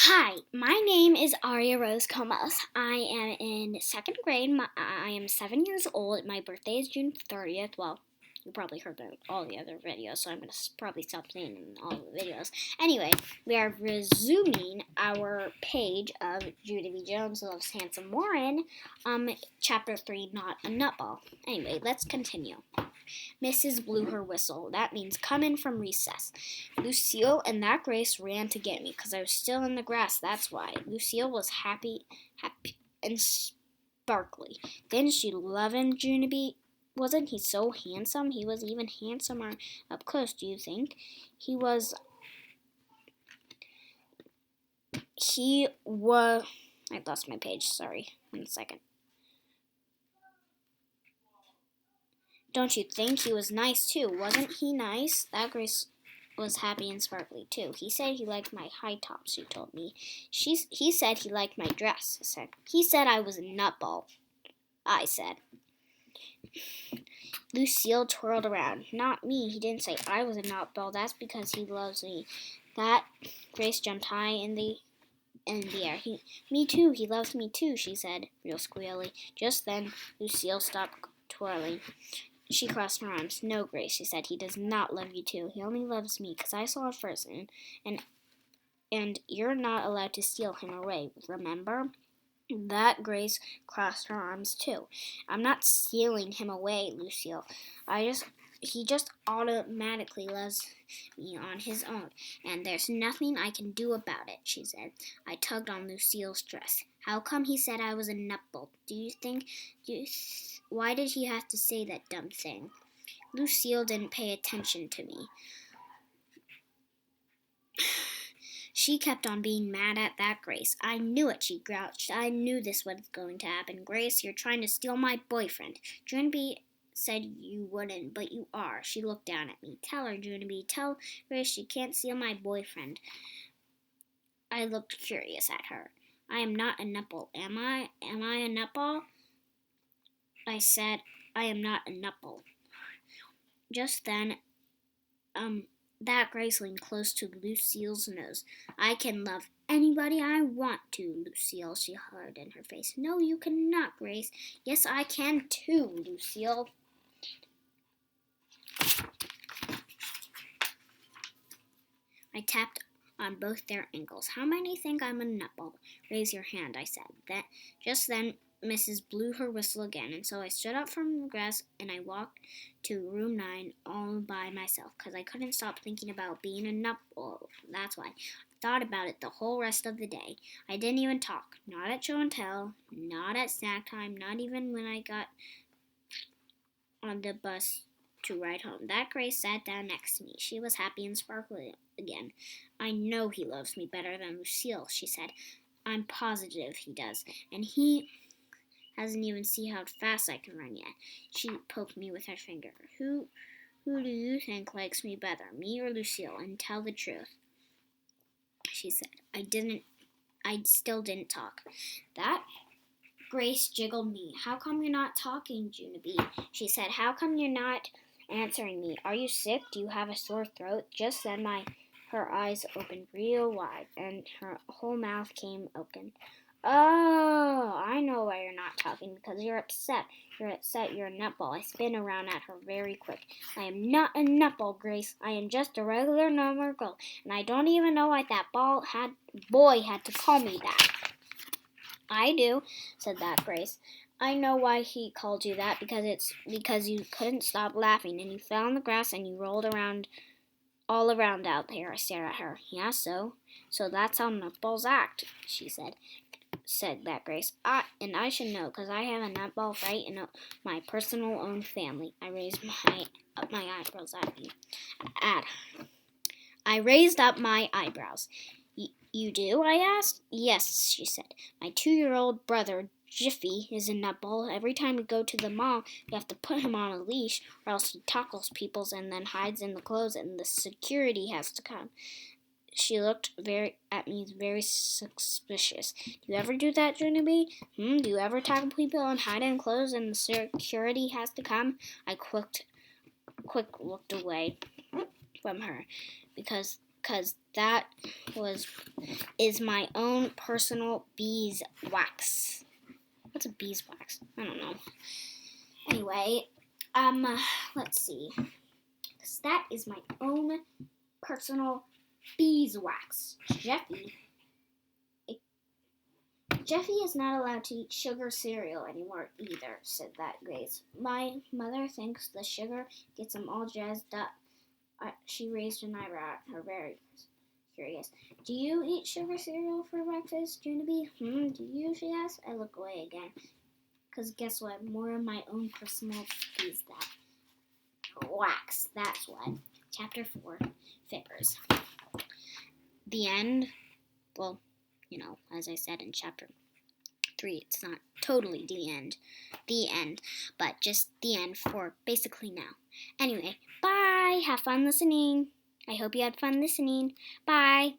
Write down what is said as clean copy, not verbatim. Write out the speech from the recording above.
Hi, my name is Aria Rose Comas. I am in second grade. I am 7 years old. My birthday is June 30th. Well, you probably heard that in all the other videos, so I'm going to probably stop saying it in all the videos. Anyway, we are resuming our page of Junie B. Jones Loves Handsome Warren, chapter 3, Not a Nutball. Anyway, let's continue. Mrs. blew her whistle. That means come in from recess. Lucille and that Grace ran to get me because I was still in the grass. That's why. Lucille was happy and sparkly. Didn't she love him, Junie? Wasn't he so handsome? He was even handsomer up close, do you think? He was. I lost my page, sorry. 1 second. Don't you think he was nice, too? Wasn't he nice? That Grace was happy and sparkly, too. He said he liked my high tops, she told me. He said he liked my dress. He said I was a nutball, I said. Lucille twirled around. Not me. He didn't say I was a nutball. That's because he loves me. That Grace jumped high in the air. Me too. He loves me too, she said, real squealy. Just then, Lucille stopped twirling. She crossed her arms. No, Grace, she said. He does not love you too. He only loves me because I saw it first, and you're not allowed to steal him away, remember? That Grace crossed her arms too. I'm not stealing him away, Lucille. He just automatically loves me on his own, and there's nothing I can do about it, she said. I tugged on Lucille's dress. How come he said I was a nutball? Why did he have to say that dumb thing? Lucille didn't pay attention to me. She kept on being mad at that Grace. I knew it, she grouched. I knew this was going to happen. Grace, you're trying to steal my boyfriend. Junie said you wouldn't, but you are. She looked down at me. Tell her, Junie. Tell Grace she can't steal my boyfriend. I looked curious at her. I am not a nutball, am I? Am I a nutball? I said, I am not a nutball. Just then, that Grace leaned close to Lucille's nose. I can love anybody I want to, Lucille, she hollered in her face. No, you cannot, Grace. Yes, I can too, Lucille. I tapped on both their ankles. How many think I'm a nutball? Raise your hand, I said. Just then, Mrs. blew her whistle again, and so I stood up from the grass and I walked to room 9 all by myself, because I couldn't stop thinking about being a nutball. That's why. I thought about it the whole rest of the day. I didn't even talk. Not at show and tell, not at snack time, not even when I got on the bus to ride home. That Grace sat down next to me. She was happy and sparkly again. I know he loves me better than Lucille, she said. I'm positive he does, and he hasn't even seen how fast I can run yet. She poked me with her finger. Who do you think likes me better, me or Lucille? And tell the truth, she said. I still didn't talk. That Grace jiggled me. How come you're not talking, Junie? She said. How come you're not answering me? Are you sick? Do you have a sore throat? Just then her eyes opened real wide, and her whole mouth came open. Oh, I know why you're not talking, because you're upset. You're upset you're a nutball. I spin around at her very quick. I am not a nutball, Grace. I am just a regular normal girl, and I don't even know why that boy had to call me that. I do, said that Grace. I know why he called you that, because you couldn't stop laughing, and you fell on the grass, and you rolled around all around out there. I stared at her. Yeah, so that's how nutballs act, she said that Grace. And I should know, because I have a nutball fight in my personal own family. I raised up my eyebrows at me. I raised up my eyebrows. You do? I asked. Yes, she said. My 2-year-old brother, Jiffy, is a nutball. Every time we go to the mall, we have to put him on a leash, or else he tackles people and then hides in the clothes, and the security has to come. She looked at me very suspicious. Do you ever do that, Junie? Do you ever tackle people and hide in clothes and the security has to come? I quick looked away from her because that is my own personal beeswax. What's a beeswax? I don't know. Anyway, let's see. That is my own personal beeswax. Jeffy is not allowed to eat sugar cereal anymore either, said that Grace. My mother thinks the sugar gets him all jazzed up. She raised an eyebrow at her, very curious. Do you eat sugar cereal for breakfast, Junie? Do you? She asked. I look away again. Because guess what? More of my own personal beeswax. That's what. Chapter 4, Fippers. The end. Well, as I said in chapter 3, it's not totally the end, but just the end for basically now. Anyway, bye. Have fun listening. I hope you had fun listening. Bye.